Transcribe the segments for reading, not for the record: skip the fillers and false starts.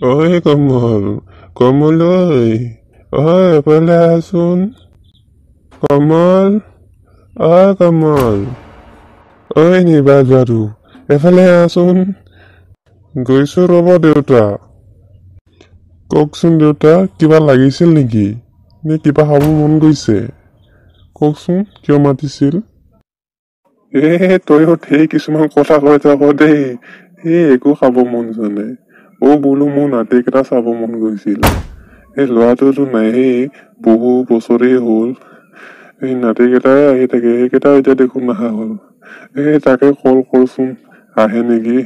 ঐ কমল, কমল ঐ, এফালে আহচোন। কমল, কমল, ঐ নিবাজ বাৰু, এফালে আহচোন। গৈছো ৰ'ব দেউতা। কওকচোন দেউতা, কিবা লাগিছিল নেকি? নে কিবা খাব মন গৈছে? কওকচোন কিয় মাতিছিল? তইও ঢেৰ কিছুমান কথা কৈ থাক দেই। একো খাব মন যোৱা নাই। বোলো মোৰ নাতিকেইটা চাব মন গৈছিল। ল'ৰাটোতো নাইয়েই, বহু বছৰেই হ'ল। নাতিকেইটাই আহি থাকে, সেইকেইটা এতিয়া দেখোন নহা হ'ল। তাকে কল কৰচোন, আহে নেকি।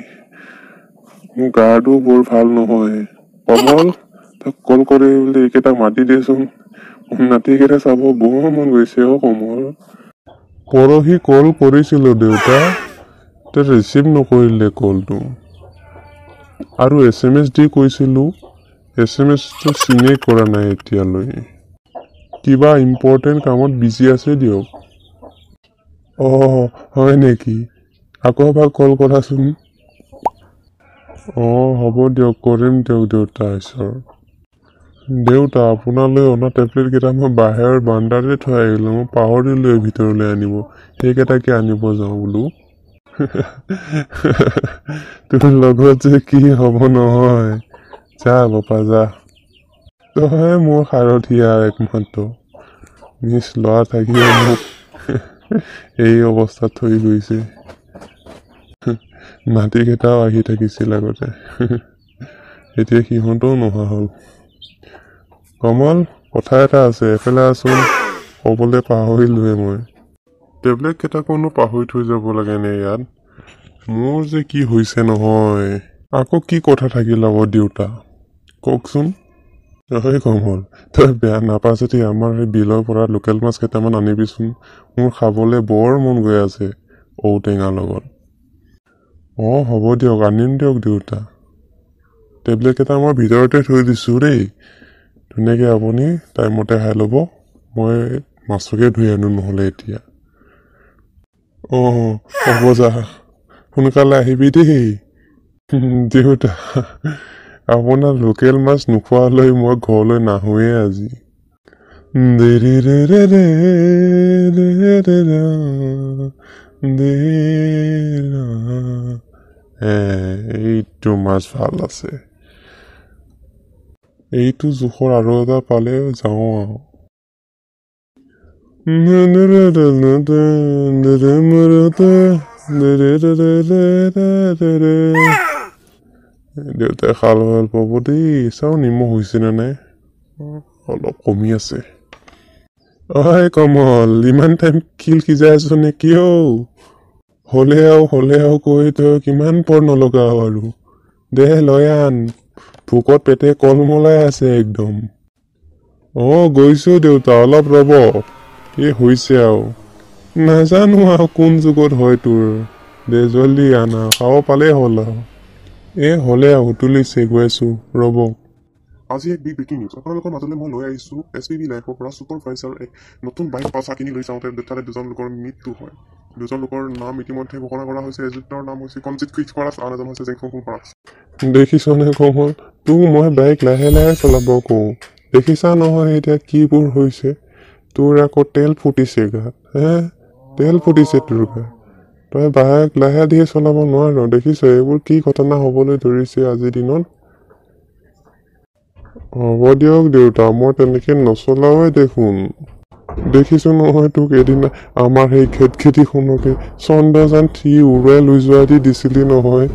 মোৰ গাটো বৰ ভাল নহয়। কমল, তই কল কৰি বুলি এইকেইটাক মাতি দেচোন। নাতিকেইটা চাব বৰ মন গৈছে কমল। পৰহি কল কৰিছিলো দেউতা, তই ৰিচিভ নকৰিলে কলটো। আৰু SMS দি কৈছিলো, SMSটো চিনেই কৰা নাই এতিয়ালৈ। কিবা ইম্পৰ্টেণ্ট কামত বিজি আছে দিয়ক। হয় নেকি? আকৌ এবাৰ কল কৰাচোন। হ'ব দিয়ক, কৰিম দিয়ক দেউতা ঈশ্বৰ। দেউতা, আপোনালৈ অনা টেবলেট কেইটা মই বাহিৰৰ বান্দাতে থৈ আহিলো। মই পাহৰিলোৱে ভিতৰলৈ আনিব। সেইকেইটাকে আনিব যাওঁ বোলো। তোৰ লগত যে কি হ'ব নহয়। যা বাপা যা। তই মোৰ সাৰথিয়া একমাত্ৰ। নিজ ল'ৰা থাকিও মোক এই অৱস্থাত থৈ গৈছে। নাতিকেইটাও আহি থাকিছিল আগতে। এতিয়া সিহঁতেও নহা হ'ল। কমল, কথা এটা আছে, এফালে আছোন। ক'বলৈ পাহৰিলোৱে মই। টেবলেট কেইটাকনো পাহৰি থৈ যাব লাগে নে ইয়াত? মোৰ যে কি হৈছে নহয়। আকৌ কি কথা থাকিল আকৌ দেউতা? কওকচোন। কমল, তই বেয়া নাপা যদি আমাৰ এই বিলৰ পৰা লোকেল মাছ কেইটামান আনিবিচোন। মোৰ খাবলৈ বৰ মন গৈ আছে ঔটেঙাৰ লগত। হ'ব দিয়ক, আনিম দিয়ক দেউতা। টেবলেট কেইটা মই ভিতৰতে থৈ দিছোঁ দেই। ধুনীয়াকৈ আপুনি টাইমতে খাই ল'ব। মই মাছকে ধুই আনো নহ'লে এতিয়া। হ'ব যা, সোনকালে আহিবি দেই। দেউতা, আপোনাৰ লোকেল মাছ নোখোৱালৈ মই ঘৰলৈ নাহোঁৱে আজি। এইটো মাছ ভাল আছে। এইটো জোখৰ আৰু এটা পালে যাওঁ আৰু। দেউতাই খাল ভাল পাব দেই। চাওঁ নিমখ হৈছেনে নাই। অলপ কমি আছে। কমল, ইমান টাইম খিল সিজাই আছ নে কিয়? হ'লে আৰু কৈ তই কিমান পৰ নলগাও আৰু। দে লৈ আন, ভোকত পেটে কলমলাই আছে একদম। গৈছো দেউতা, অলপ ৰ'ব। হৈছে আৰু। নাজানো আৰু কোন যুগত হয় তোৰ। দে জল্দি আন আৰু, খাব পালেই হ'ল আৰু। হ'লে আৰু তুলিছে, গৈ আছো ৰ'ব। আজি এক বিগ ব্ৰেকিং নিউজ আপোনালোকৰ মাজলৈ মই লৈ আহিছোঁ SPB লাইফৰ পৰা ছুপাৰভাইজাৰ এক নতুন বাইক পাছা কিনি লৈ যাওঁতে তাতে দুজন লোকৰ মৃত্যু হয়। দুজন লোকৰ নাম ইতিমধ্যে ঘোষণা কৰা হৈছে। এজনৰ নাম হৈছে কমজিত ক্ৰিক ফৰাছ, আন এজন হৈছে জেংফং ফৰাছ। দেখিছনে কমল, তোক মই বাইক লাহে লাহে চলাব কওঁ। দেখিছা নহয় এতিয়া কিবোৰ হৈছে। তোৰ আকৌ তেল ফুটিছে গাত। তেল ফুটিছে তোৰ গাত। তই বাইক লাহে ধীৰে চলাব নোৱাৰ। দেখিছ এইবোৰ কি ঘটনা হ'বলৈ ধৰিছে আজিৰ দিনত। হ'ব দিয়ক দেউতা, মই তেনেকে নচলাওৱে দেখোন। দেখিছো নহয় তোক এদিনা আমাৰ সেই খেতিখনকে চন্দ্ৰযান 3 উৰুৱাই লৈ যোৱা দি দিছিলি নহয়।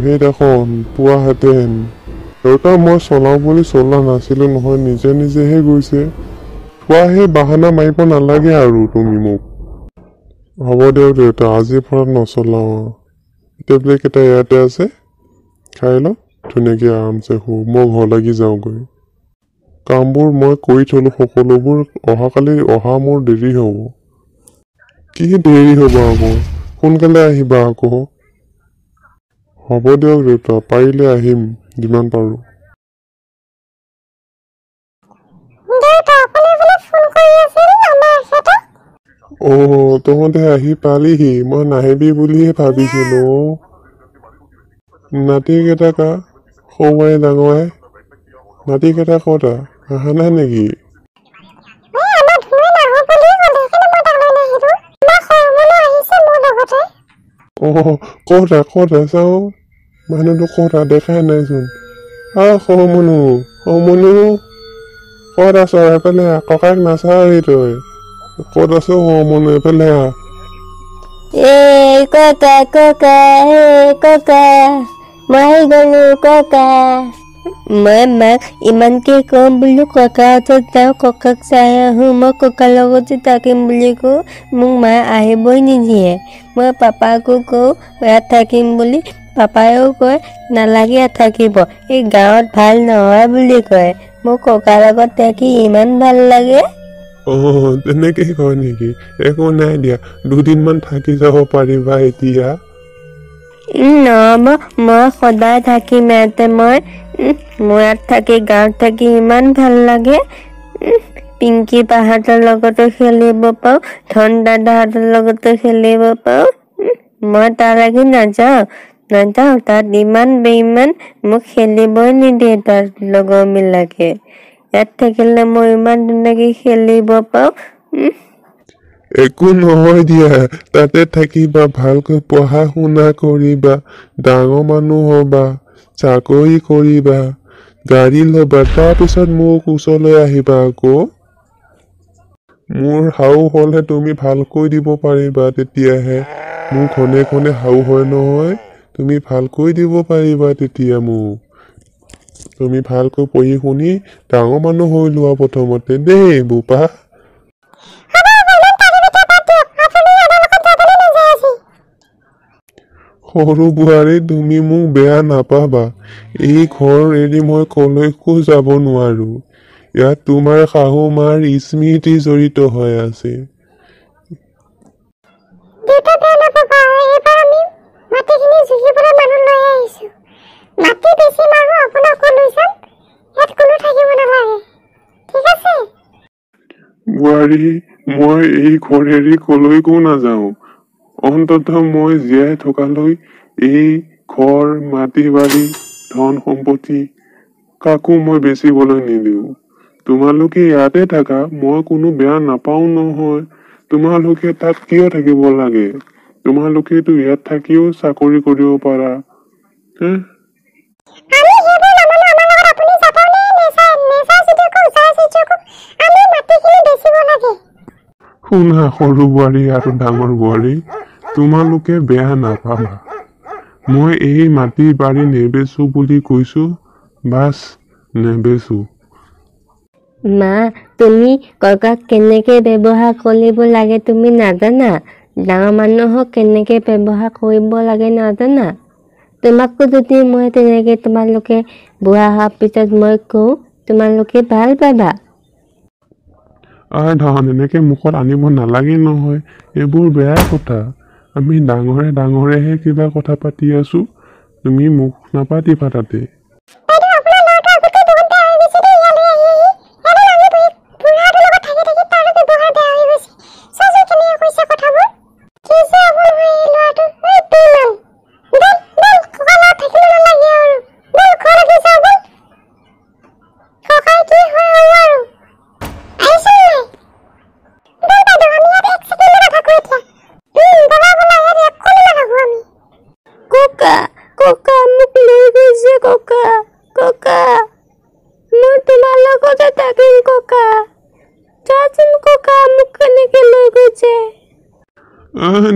সেই দেখোন পোৱাহেঁতেন। দেউতা, মই চলাওঁ বুলি চলোৱা নাছিলো নহয়, নিজে নিজেহে গৈছে। সেই বাহানা মাৰিব নালাগে আৰু তুমি মোক। হ'ব দিয়ক দেউতা, আজিৰ পৰা নচলাওঁ। টেবলেট কেইটা ইয়াতে আছে, খাই ল ধুনীয়াকৈ আৰামছে শু। মই ঘৰ লাগি যাওঁগৈ। কামবোৰ মই কৰি থলো সকলোবোৰ। অহা মোৰ দেৰি হ'ব। কি দেৰি হ'ব আকৌ? সোনকালে আহিবা আকৌ। হ'ব দিয়ক দেউতা, পাৰিলে আহিম যিমান পাৰোঁ। তহঁতে আহি পালিহি, মই নাহিবি বুলিহে ভাবিছিলো। নাতিকেইটা সৰুৱে ডাঙৰে মাটিকেইটা ক'তা অহা নাই নেকি? ক'তা চাওঁ মানুহটো ক'তা দেখাই নাইচোন। সৰু মনু ক'ত আছ? এফালে ককাইক নাচাবি তই। ক'ত আছ সৰু মনু? এফালে ককা মই আহি গলো ককা। মই মাক ইমানকে কওঁ বোলো ককা ওচৰত যাওঁ, ককাক চাই আহোঁ, মই ককাৰ লগতে থাকিম বুলি কওঁ, মোক মা আহিবই নিদিয়ে। মই পাপাকো কওঁ ইয়াত থাকিম বুলি, পাপায়েও কয় নালাগে ইয়াত থাকিব, এই গাঁৱত ভাল নহয় বুলি কয়। মোক ককাৰ লগত থাকি ইমান ভাল লাগে। তেনেকে কয় নেকি? একো নাই দিয়া, দুদিনমান থাকি যাব পাৰিবা এতিয়া। নহ'ব, মই সদায় থাকিম ইয়াতে। মই ইয়াত থাকি গাঁৱত থাকি ইমান ভাল লাগে। পিংকি বাহঁতৰ লগতো খেলিব পাওঁ, ধন দাদাহঁতৰ লগতো খেলিব পাওঁ। মই তালৈকে নাযাওঁ, তাত ইমান বেইমান, মোক খেলিবই নিদিয়ে তাৰ লগৰবিলাকে। ইয়াত থাকিলে মই ইমান ধুনীয়াকে খেলিব পাওঁ। একো নহয় দিয়া, তাতে থাকিবা, ভালকৈ পঢ়া শুনা কৰিবা, ডাঙৰ মানুহ হবা, চাকৰি কৰিবা, গাড়ী ল'বা, তাৰপিছত মোৰ ওচৰলৈ আহিবা আকৌ। মোৰ হাও হ'লে তুমি ভালকৈ দিব পাৰিবা, তেতিয়াহে। মোৰ ঘনে ঘনে হাও হয় নহয়, তুমি ভালকৈ দিব পাৰিবা তেতিয়া মোক। তুমি ভালকৈ পঢ়ি শুনি ডাঙৰ মানুহ হৈ লোৱা প্ৰথমতে দেই বোপা। সৰু বোৱাৰী, তুমি মোক বেয়া নাপাবা। এই ঘৰ এৰি মই কলৈকো যাব নোৱাৰো। ইয়াত তোমাৰ শাহু মাৰ স্মৃতি জড়িত হৈ আছে। বোৱাৰী, মই এই ঘৰ এৰি কলৈকো নাযাওঁ। অন্ততঃ মই জীয়াই থকালৈ এই ঘৰ, মাটি বাৰী, ধন সম্পত্তি কাকো মই বেচিবলৈ নিদিওঁ। তোমালোকে ইয়াতে থাকা, মই কোনো বেয়া নাপাওঁ নহয়। তোমালোকে তাত কিয় থাকিব লাগে? তোমালোকেতো ইয়াত থাকিও চাকৰি কৰিব পাৰা। শুনা সৰু বোৱাৰী আৰু ডাঙৰ বোৱাৰী, তোমালোকে বেয়া নাপাবা। মই এই মাটি বাৰী নেবেচো বুলি কৈছো, বাছ নেবেচো। মা, তুমি ককাক কেনেকে ব্যৱহাৰ কৰিব লাগে তুমি নাজানা? ডাঙৰ মানুহক কেনেকে ব্যৱহাৰ কৰিব লাগে নাজানা? তোমাকো যদি মই তেনেকে তোমালোকে বুঢ়া হোৱাৰ পিছত মই কওঁ, তোমালোকে ভাল পাবা। ধন এনেকে মুখত আনিব নালাগে নহয়, এইবোৰ বেয়া কথা। আমি ডাঙৰেহে কিবা কথা পাতি আছো, তুমি মুখ নাপাতিবা তাতে।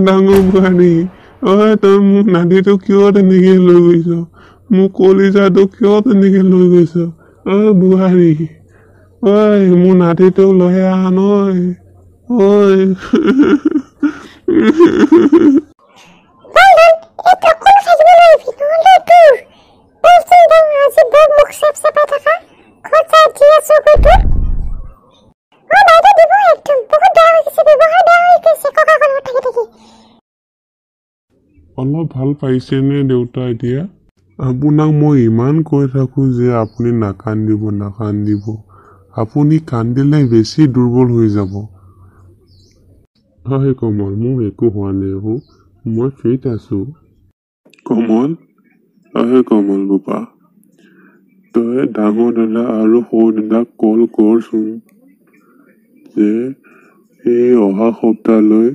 ডাঙৰ বোৱাৰী, তই মোক নাতিটো কিয় তেনেকে লৈ গৈছ? মোক কলিজাটো কিয় তেনেকে লৈ গৈছ? বোৱাৰী, মোৰ নাতিটোক লৈ আহ নহয়। অলপ ভাল পাইছেনে দেউতা এতিয়া? আপোনাক মই ইমান কৈ থাকো যে আপুনি নাকান্দিব। আপুনি কান্দিলে বেছি দুৰ্বল হৈ যাব। হয় কমল, মোৰ একো হোৱা নাই, মই ফিট আছো। কমল বোপা, তই ডাঙৰ দাদা আৰু সৰু দাদাক কল কৰচোন যে এই অহা সপ্তাহলৈ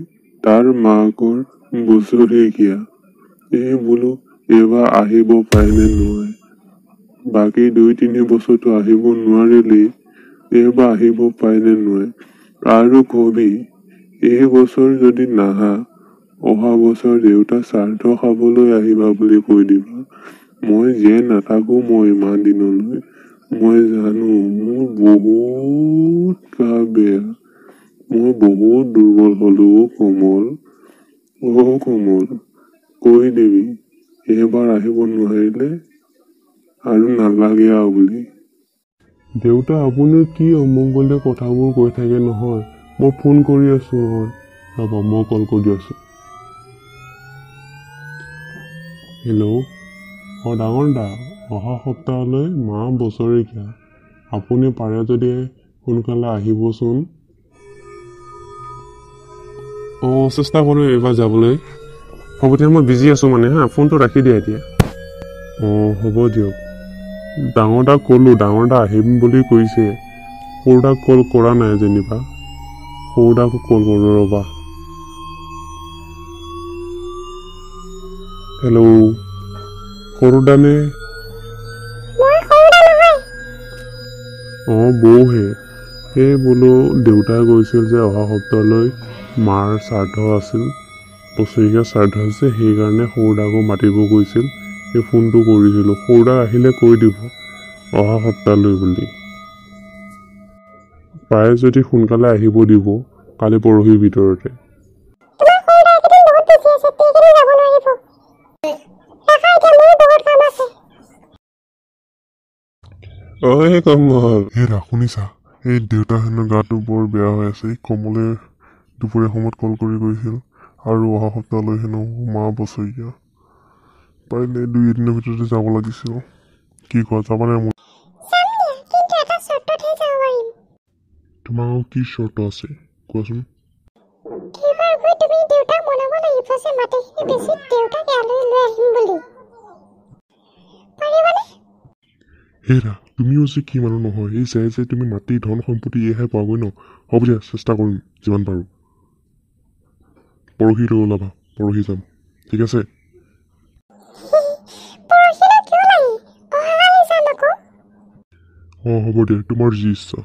তাৰ মাকৰ বছৰেকীয়া এই বোলো এইবাৰ আহিব পাৰেনে নোৱাৰে বাকী 2-3 বছৰটো আহিব নোৱাৰিলেই এইবাৰ আহিব পাৰেনে নোৱাৰে আৰু কবি এই বছৰ যদি নাহা অহা বছৰ দেউতা শ্ৰাদ্ধ খাবলৈ আহিবা বুলি কৈ দিবা মই যে নাথাকো মই ইমান দিনলৈ মই জানো মোৰ বহুত গা বেয়া মই বহুত দুৰ্বল হলো কোমল কৈ দিবি এইবাৰ আহিব নোৱাৰিলে আৰু নালাগে আৰু বুলি দেউতা আপুনি কি অমংগলীয়া কথাবোৰ কৈ থাকে নহয় মই ফোন কৰি আছো নহয় ৰ'ব মই কল কৰি আছো হেল্ল' ডাঙৰ দা অহা সপ্তাহলৈ মা বছৰেকীয়া আপুনি পাৰে যদি সোনকালে আহিবচোন চেষ্টা কৰোঁ এইবাৰ যাবলৈ হ'ব দিয়া মই বিজি আছোঁ মানে হা ফোনটো ৰাখি দিয়া এতিয়া হ'ব দিয়ক ডাঙৰ দাক ক'লোঁ ডাঙৰ দা আহিম বুলি কৈছে সৰু দাক কল কৰা নাই যেনিবা সৰু দাকো কল কৰোঁ ৰ'বা হেল্ল' সৰু দানে বৌহে এই বোলো দেউতাই কৈছিল যে অহা সপ্তাহলৈ মাৰ শ্ৰাদ্ধ আছিল বছৰেকীয়া শ্ৰাদ্ধ আছে সেইকাৰণে সৰু দাকো মাতিব কৈছিল সেই ফোনটো কৰিছিলোঁ সৰু দাক আহিলে কৈ দিব অহা সপ্তাহলৈ বুলি প্ৰায় যদি সোনকালে আহিব দিব কালি পৰহিৰ ভিতৰতে কমল শুনিছা এই দেউতা হেনো গাটো বৰ বেয়া হৈ আছে কমলে দুপৰীয়া সময়ত কল কৰি কৈছিল আৰু অহা সপ্তাহলৈ হেনো মা বছৰীয়া পাৰিলে 2-3 দিনৰ ভিতৰতে যাব লাগিছিল কি কোৱা যাবানে মোৰ তোমাৰ কি চৰ্ত আছে কোৱাচোন হেৰা তুমিও যে কি মানুহ নহয় এই চাই যে তুমি মাটি ধন সম্পত্তি এহে পোৱাগৈ ন হ'ব দিয়া চেষ্টা কৰিম যিমান পাৰোঁ পৰহিলৈ ওলাবা পৰহি যাম ঠিক আছে হ'ব দিয়া তোমাৰ যি ইচ্ছা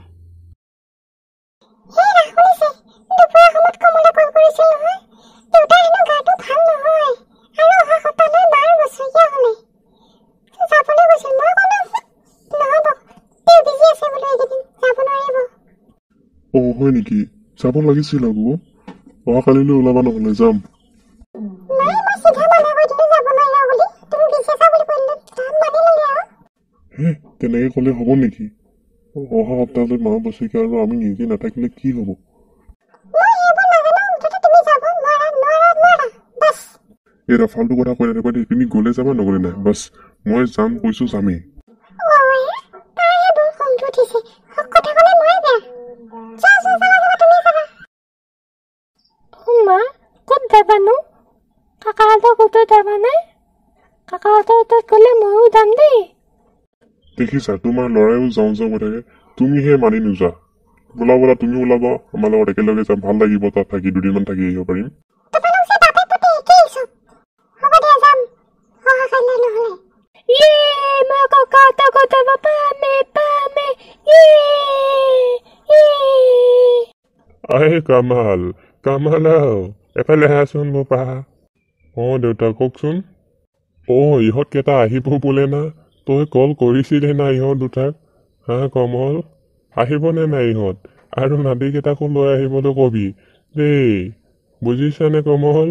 হয় নেকি যাব লাগিছিল আকৌ অহাকালিলৈ ওলাবা নহ'লে যাম তেনেকে ক'লে হ'ব নেকি অহা সপ্তাহলৈ মা বছৰীয়া আৰু আমি নিজে নাথাকিলে কি হ'ব এৰা ফাল্টু কথা কৈ নাথাকিবা দেই তুমি গ'লে যাবা নগ'লে নাই বাছ মই যাম কৈছোঁ যামেই ক'ত যাবানো কাকাহঁতৰ গোটত যাবানে কাকাহঁতৰ তাত গ'লে ময়ো যাম দেই দেখিছা তোমাৰ ল'ৰাইও যাওঁ কৈ থাকে তুমিহে মানি নোযোৱা বোলা তুমি ওলাবা আমাৰ লগত একেলগে যাম ভাল লাগিব তাত থাকি 2 দিনমান থাকি আহিব পাৰিম কামাল এফালে আহাচোন মোৰ পাহা দেউতা কওকচোন ইহঁত কেইটা আহিব বোলে না তই কল কৰিছিলি না ইহঁত দুটাক কমল আহিবনে নাই ইহঁত আৰু নাতিকেইটাকো লৈ আহিবলৈ কবি দেই বুজিছানে কমল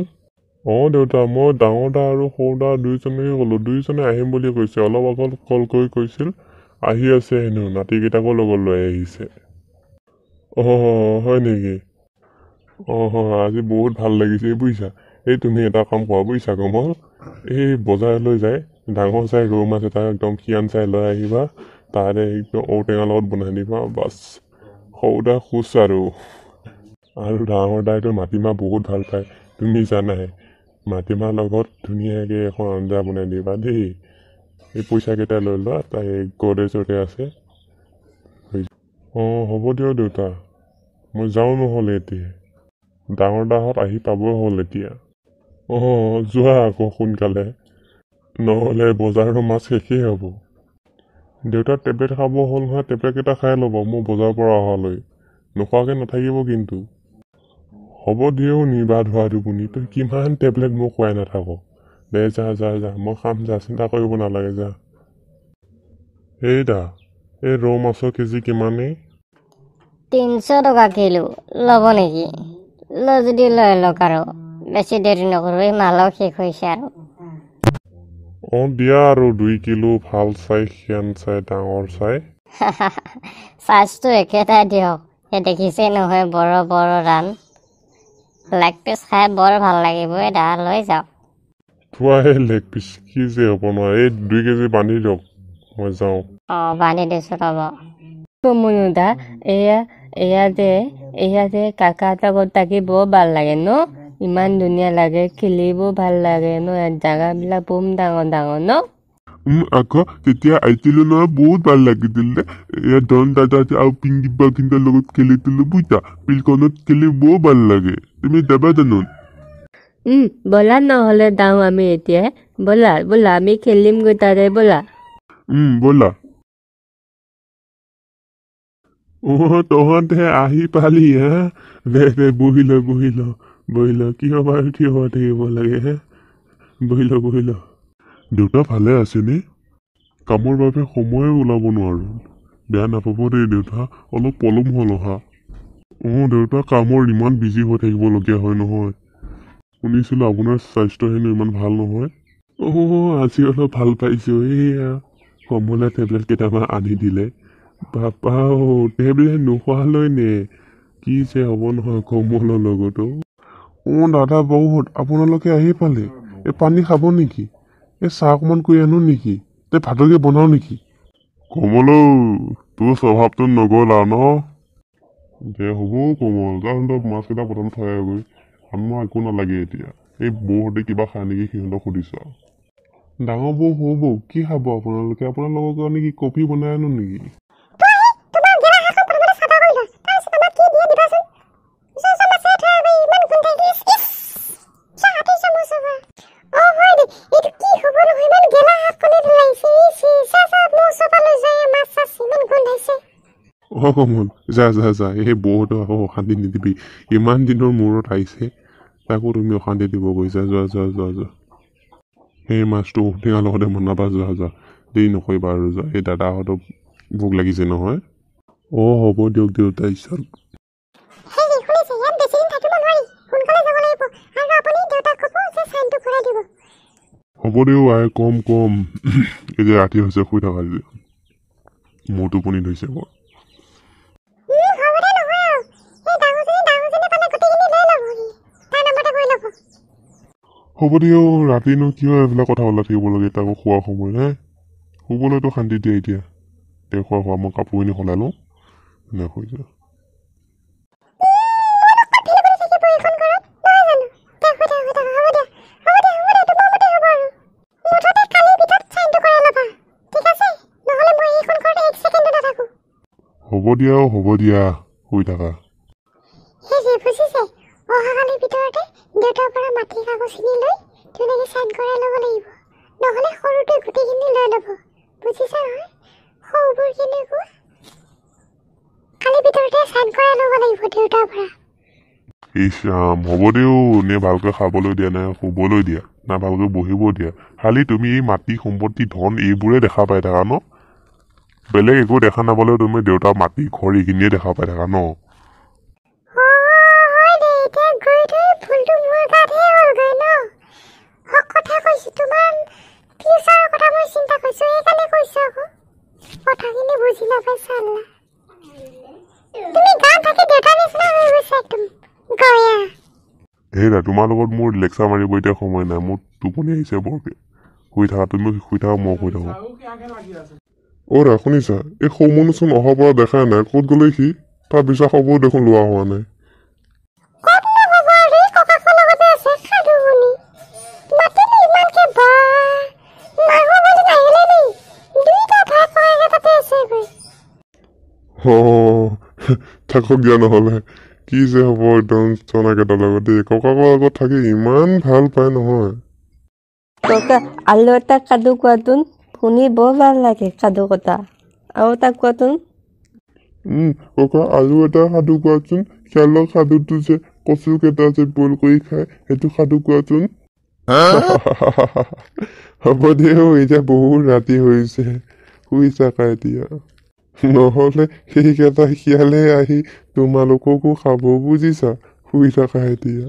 দেউতা মই ডাঙৰ দা আৰু সৰু দা দুইজনকে ক'লোঁ দুইজনে আহিম বুলি কৈছে অলপ আগত কল কৰি কৈছিল আহি আছে হেনো নাতিকেইটাকো লগত লৈ আহিছে হয় নেকি আজি বহুত ভাল লাগিছে বুজিছা এই তুমি এটা কাম কৰা বুজিছা কমল এই বজাৰলৈ যায় ডাঙৰ চাই ৰৌ মাছ এটা একদম খিয়ান চাই লৈ আহিবা তাৰে একদম ঔটেঙাৰ লগত বনাই দিবা বাছ সৰু দা খুচ আৰু ডাঙৰ দাইতো মাটিমাহ বহুত ভাল পায় তুমি জানাই মাটিমাহ লগত ধুনীয়াকৈ এখন আঞ্জা বনাই দিবা দেই এই পইচাকেইটা লৈ লোৱা, তাই গডৰেজতে আছে। অঁ হ'ব দিয়ক দেউতা, মই যাওঁ নহ'লে এতিয়া। ডাঙৰ দাহঁত আহি পাবই হ'ল এতিয়া। অঁ যোৱা আকৌ সোনকালে, নহ'লে বজাৰৰ মাছ শেষেই হ'ব। দেউতাৰ টেবলেট খাব হ'ল নহয়, টেবলেটকেইটা খাই ল'ব মই বজাৰৰ পৰা অহালৈ। নোখোৱাকৈ নাথাকিব কিন্তু। হ'ব দিয়ক নিবা ধোৱা টোপনি, তই কিমান টেবলেট মোক খুৱাই নাথাক। দে যা যা যা, মই খাম যা, চিন্তা কৰিব নালাগে যা। এইদা, এই ৰৌ মাছৰ কেজি কিমানেই? 300 টকা কিলো ল'ব নেকি? লৈ যদি লৈ লওক আৰু, বেছি দেৰি নকৰোঁ, এই মালো শেষ হৈছে আৰু। অঁ দিয়া আৰু 2 কিলো ভাল চাই, সিয়ান চাই, ডাঙৰ চাই। চাইজটো একেটাই দিয়ক, সেই দেখিছেই নহয় বৰ বৰ ৰান। লেগ পিচ খাই বৰ ভাল লাগিব, দা লৈ যাওক। থোৱা এই লেগ পিচ কি যে হ'ব নোৱাৰে, এই 2 কেজি বান্ধি দিয়ক, মই যাওঁ। অঁ বান্ধি দিছোঁ ৰ'ব। মুনুদা, এয়া যে কাকাহঁতৰ ঘৰত থাকি বৰ ভাল লাগে ন? ইমান ধুনীয়া লাগে, খেলিব ভাল লাগে ন? ইয়াত জাগাবিলাক বম ডাঙৰ ডাঙৰ ন? আকৌ তেতিয়া আহিছিলোঁ নহয়, বহুত ভাল লাগিছিলে। এয়া ধন দাদা আৰু পিংকি বাখিন্দাৰ লগত খেলিছিলোঁ বুজিছা, ফিল্ডখনত খেলি বৰ ভাল লাগে। তুমি যাবা জানো? ব'লা নহ'লে যাওঁ আমি এতিয়া। ব'লা ব'লা, আমি খেলিমগৈ তাতে, ব'লা। ব'লা। তহঁতে আহি পালি হা? দে বহি ল, কিহৰ বাৰু থিয় হৈ থাকিব লাগে হে? বহি ল। দেউতা ভালে আছেনে? কামৰ বাবে সময়ে ওলাব নোৱাৰো, বেয়া নাপাব দেই দেউতা, অলপ পলম হ'ল অহা। দেউতা কামৰ ইমান বিজি হৈ থাকিবলগীয়া হয় নহয়। শুনিছিলোঁ আপোনাৰ স্বাস্থ্য হেনো ইমান ভাল নহয়। আজি অলপ ভাল পাইছোঁ, এইয়া কমলা টেবলেট কেইটামান আনি দিলে। বাপা টেবলেট নোখোৱালৈ নে কি যে হ'ব নহয় কমলৰ লগতো। দাদা বহুত, আপোনালোকে আহি পালে। এই পানী খাব নেকি? এই চাহ অকণমান কৰি আনো নেকি? ভাতকে বনাও নেকি? কমলো, তোৰ স্বভাৱটো নগ'ল আৰু ন? দে হ'ব কমল, তই মাছকেইটা প্ৰথম থৈ আহগৈ, আমাৰ একো নালাগে এতিয়া। এই বৌহঁতে কিবা খাই নেকি সিহঁতক সুধিছো আৰু। ডাঙৰ বৌ, সৰু বৌ, কি খাব আপোনালোকে? আপোনালোকৰ কাৰণে কি কফি বনাই আনো নেকি? কমল, যা, এই বৌহঁতক আকৌ অশান্তি নিদিবি। ইমান দিনৰ মূৰত আহিছে, তাকো তুমি অশান্তি দিব গৈছা। যোৱা। সেই মাছটো ঔটেঙাৰ লগতে বনাবা, যোৱা। দেৰি নকৰিবা আৰু যোৱা, এই দাদাহঁতক ভোক লাগিছে নহয়। হ'ব দিয়ক দেউতা, ঈশ্বৰ। হ'ব দিয়ক আই, কম। এই যে ৰাতি হৈছে, শুই থকা যে মোৰ টোপনি ধৰিছে বৰ। হ'ব দিয়ক, ৰাতিনো কিয় এইবিলাক কথা ওলাই থাকিব লাগে, তাকো খোৱা সময় নাই। শুবলৈতো শান্তি দিয়ে এতিয়া। খোৱা মই কাপোৰখিনি সলাই লওঁ, শুই যাওঁ। হ'ব দিয়া, শুই থাকা। অহাকালিৰ ভিতৰতে দেউতাৰ পৰা মাটি কাগজ খিনি লৈ ধুনীয়াকে চাইন কৰাই ল'ব লাগিব, নহ'লে সৰুটোৱে গোটেইখিনি লৈ ল'ব, বুজিছা নহয়? সৰুবোৰ কেনেকুৱা, কালিৰ ভিতৰতে চাইন কৰাই ল'ব লাগিব দেউতাৰ পৰা। হ'ব দিয়ক, নে ভালকৈ খাবলৈ দিয়া নাই, শুবলৈ দিয়া না, ভালকৈ বহিব দিয়া। খালি তুমি এই মাটি সম্পত্তি ধন এইবোৰে দেখা পাই থাকা ন? বেলেগ একো দেখা নাপালেও তুমি দেউতাৰ মাটি ঘৰ এইখিনিয়ে দেখা পাই থাকা ন? হেৰা, তোমাৰ লগত মোৰ লেকচাৰ মাৰিব এতিয়া সময় নাই, মোৰ টোপনি আহিছে বৰকে। শুই থাকা, তুমি শুই থাকা, মই শুই থাকো। শুনিছা, এই সৌমনুচোন অহাৰ পৰা দেখাই নাই, ক'ত গ'লে সি? তাৰ বিচাৰ খবৰ দেখোন লোৱা হোৱা নাই। থাকক দিয়া নহ'লে কি যে হ'ব একদম জনাকেইটাৰ লগত দেই ককাকৰ লগত থাকি ইমান ভাল পায় নহয় ককা আলু এটা সাধু কোৱাচোন শুনি বৰ ভাল লাগে সাধু কথা আৰু এটা কোৱাচোন ককা আলু এটা সাধু কোৱাচোন খেলৰ সাধুটো যে কচু কেইটা যে বইল কৰি খায় সেইটো সাধু কোৱাচোন হ'ব দিয়ক এতিয়া বহুত ৰাতি হৈছে শুই থাকা এতিয়া নহ'লে সেইকেইটা শিয়ালে আহি তোমালোককো খাব বুজিছা শুই থাকা এতিয়া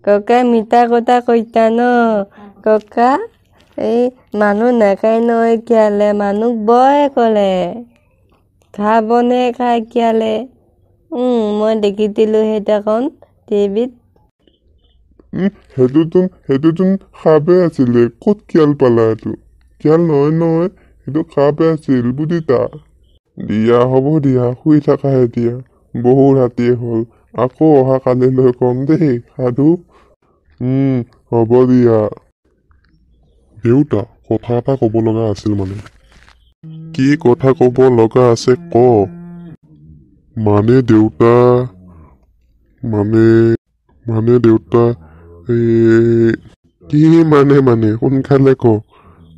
ককা মিঠা কথা কৈছা ন ককা এই মানুহ নাখায় নহয় শিয়ালে মানুহ বয় ক'লে খাবনে খাই শিয়ালে মই দেখিছিলোঁ সেইদিনাখন টিভিত সেইটোতো সাপে আছিলে ক'ত শিয়াল পালা এইটো শিয়াল নহয় সেইটো সাপে আছিল বুজিছা দিয়া হ'ব দিয়া শুই থাকা এতিয়া বহু ৰাতিয়ে হ'ল আকৌ অহা কালিলৈ কম দেই সাধু হ'ব দিয়া দেউতা কথা এটা ক'ব লগা আছিল মানে কি কথা ক'ব লগা আছে ক মানে দেউতা কি মানে সোনকালে ক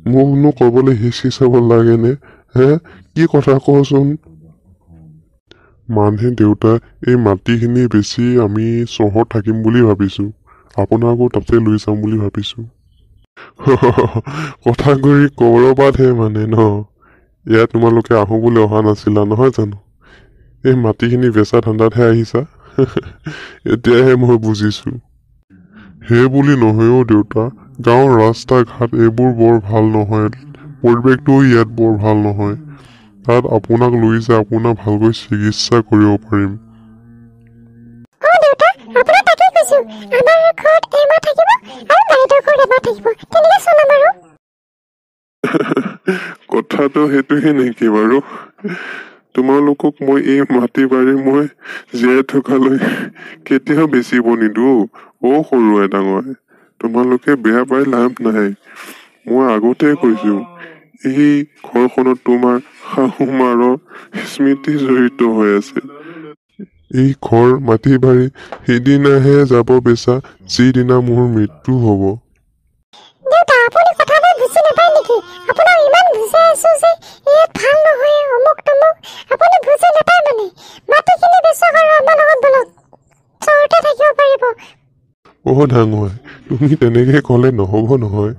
মোকনো ক'বলৈ হিচকি চাব লাগেনে হে কি কথা কচোন মানে দেউতা এই মাটিখিনি বেছি আমি চহৰত থাকিম বুলি ভাবিছোঁ আপোনাকো তাতে লৈ যাম বুলি ভাবিছোঁ কথা কৰি ক'ৰবাতহে মানে ন ইয়াত তোমালোকে আহোঁ বুলি অহা নাছিলা নহয় জানো এই মাটিখিনি বেচা ধান্দাতহে আহিছা এতিয়াহে মই বুজিছোঁ সেই বুলি নহয়ও দেউতা গাঁৱৰ ৰাস্তা ঘাট এইবোৰ বৰ ভাল নহয় পৰিৱেশটোও ইয়াত বৰ ভাল নহয় তাত আপোনাক লৈ যাই আপোনাক ভালকৈ চিকিৎসা কৰিব পাৰিম কথাটো সেইটোহে নেকি বাৰু তোমালোকক মই এই মাটি বাৰী মই জীয়াই থকালৈ কেতিয়াও বেচিব নিদিওঁ সৰুৱে ডাঙৰে তোমালোকে বেয়া পাই লাভ নাই মই আগতে কৈছো এই ঘৰখনত তোমাৰ শাহু মাৰৰ স্মৃতি জড়িত হৈ আছে এই ঘৰ মাটি বাৰী সেইদিনাহে যাব বেচা যিদিনা মোৰ মৃত্যু হ'ব ডাঙৰ তুমি তেনেকে ক'লে নহ'ব নহয়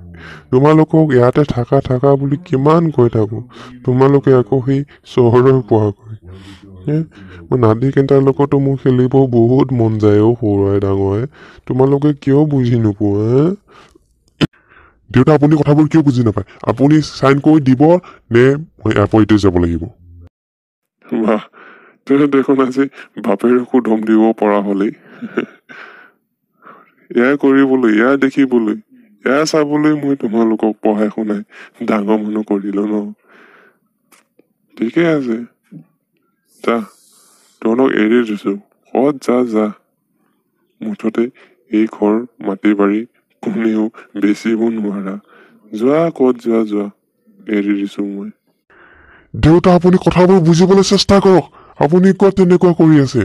তোমালোকক ইয়াতে থাকা বুলি কিমান কৈ থাকো তোমালোকে আকৌ সেই চহৰৰ পোৱাকৈ মই নাতি কেইটাৰ লগতো মোৰ খেলিব বহুত মন যায় সৰুৱে ডাঙৰে তোমালোকে কিয় বুজি নোপোৱা দেউতা আপুনি কথাবোৰ কিয় বুজি নাপায় আপুনি চাইন কৰি দিব নে মই এয়াৰপৰ্টে যাব লাগিব বাহ তই দেখোন আজি বাপেৰকো ধম দিব পৰা হলেই এয়া কৰিবলৈ এয়া দেখিবলৈ এয়া চাবলৈ মই তোমালোকক পঢ়াই শুনাই ডাঙৰ মানুহ কৰিলো ন ঠিকে আছে যা তহঁতক এৰি দিছো ক'ত যা মুঠতে এই ঘৰ মাটি বাৰী কোনেও বেচিব নোৱাৰা যোৱা ক'ত যোৱা এৰি দিছো মই দেউতা আপুনি কথাবোৰ বুজিবলৈ চেষ্টা কৰক আপুনি ক'ত তেনেকুৱা কৰি আছে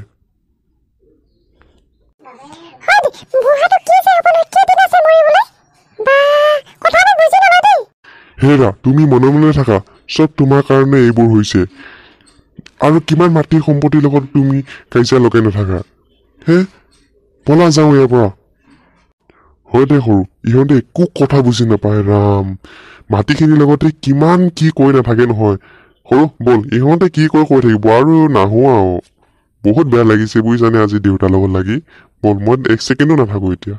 হেৰা তুমি মনে মনে থাকা চব তোমাৰ কাৰণে এইবোৰ হৈছে আৰু কিমান মাটি সম্পত্তিৰ লগত তুমি কাজিয়া লগাই নাথাকা বলা যাওঁ ইয়াৰ পৰা হয় দে সৰু ইহঁতে একো কথা বুজি নাপায় ৰাম মাটিখিনিৰ লগতে কিমান কি কৈ নাথাকে নহয় সৰু বল ইহঁতে কি কৈ থাকিব আৰু নাহো আৰু বহুত বেয়া লাগিছে বুজিছানে আজি দেউতাৰ লগত লাগি বল মই এক ছেকেণ্ডো নাথাকো এতিয়া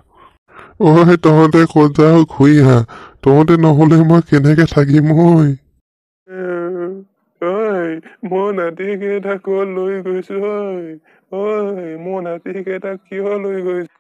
তহঁতে ক'ত যাও ঘূৰি আহা তহঁতে নহলে মই কেনেকে থাকিম মই নাতি কেইটা ক'ত লৈ গৈছো মই নাতি কেইটা কিয় লৈ গৈছো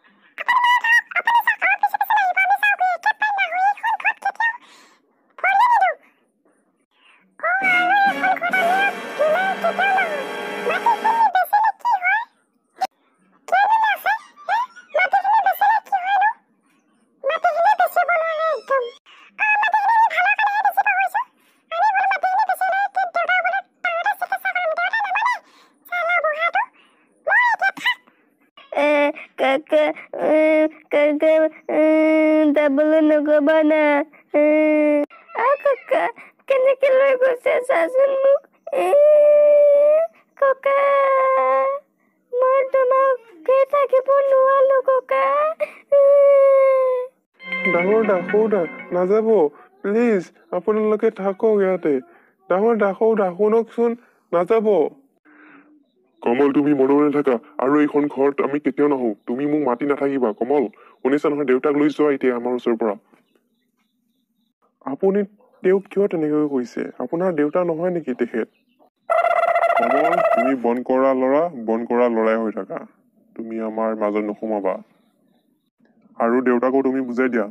যাবলৈ নকবা না ককা কেনেকে লৈ গৈছে চাচোন মোক ককা মই তোমাকে থাকিব নোৱাৰো ককা ডাঙৰ দা সৰু দা নাযাব প্লিজ আপোনালোকে থাকক ইয়াতে ডাঙৰ দা সৰু দা শুনকচোন নাযাব কমল তুমি মনে থাকা আৰু এইখন ঘৰত আমি কেতিয়াও নাহো তুমি মোক মাতি নাথাকিবা কমল শুনিছা নহয় দেউতাক লৈ যোৱা এতিয়া আমাৰ ওচৰৰ পৰা আপুনি তেওঁক কিয় তেনেকৈ কৈছে আপোনাৰ দেউতা নহয় নেকি তেখেত কমল তুমি বন কৰা ল'ৰাই হৈ থাকা তুমি আমাৰ মাজত নোসোমাবা আৰু দেউতাকো তুমি বুজাই দিয়া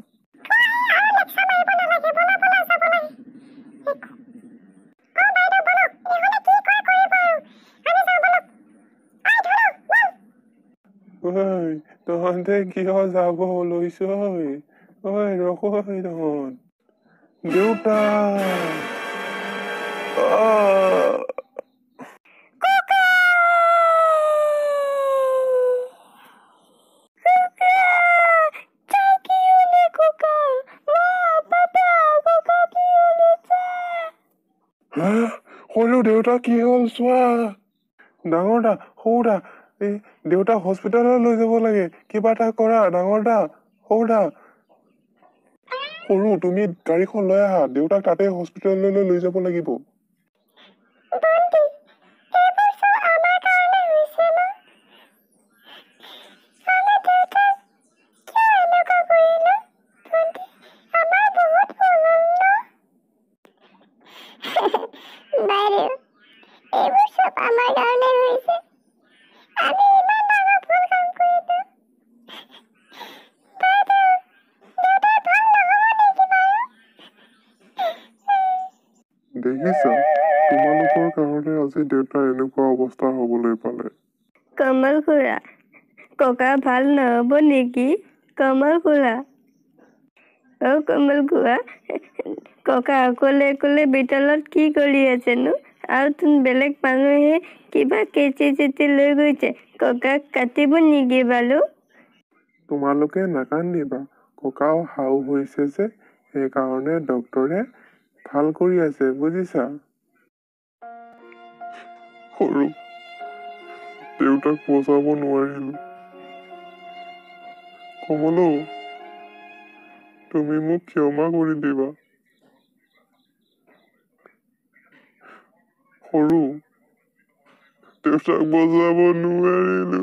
ঐ তহঁতে কিয় যাব লৈছ ঐ ৰখ তহঁত দেউতা সৰু দেউতা কি হ'ল চোৱা ডাঙৰ দা সৰু দা এই দেউতাক হস্পিটাললৈ লৈ যাব লাগে কিবা এটা কৰা ডাঙৰ দা সৰু দা সৰু তুমি গাড়ীখন লৈ আহা দেউতাক তাতে হস্পিটাললৈ লৈ যাব লাগিব বাইদেউ এইবোৰ চব আমাৰ কাৰণে হৈছে আমি ইমান ডাঙৰ ভুল কাম কৰিলো দেখিছা তোমালোকৰ কাৰণে আজি দেউতাৰ এনেকুৱা অৱস্থা হবলৈ পালে কমল খুৰা ককা ভাল নহব নেকি কমল খুৰা কমল খুৰা ককা অকলে বিতলত কি কৰি আছেনো আৰু তোন বেলেগ মানুহে কিবা কেঁচি লৈ গৈছে ককাক কাটিব নেকি বাৰু তোমালোকে নাকান্দিবা ককাও হাও হৈছে যে সেইকাৰণে ডক্তৰে ভাল কৰি আছে বুজিছা সৰু দেউতাক বচাব নোৱাৰিলো কমলো তুমি মোক ক্ষমা কৰি দিবা সৰু দেউতাক বচাব নোৱাৰিলো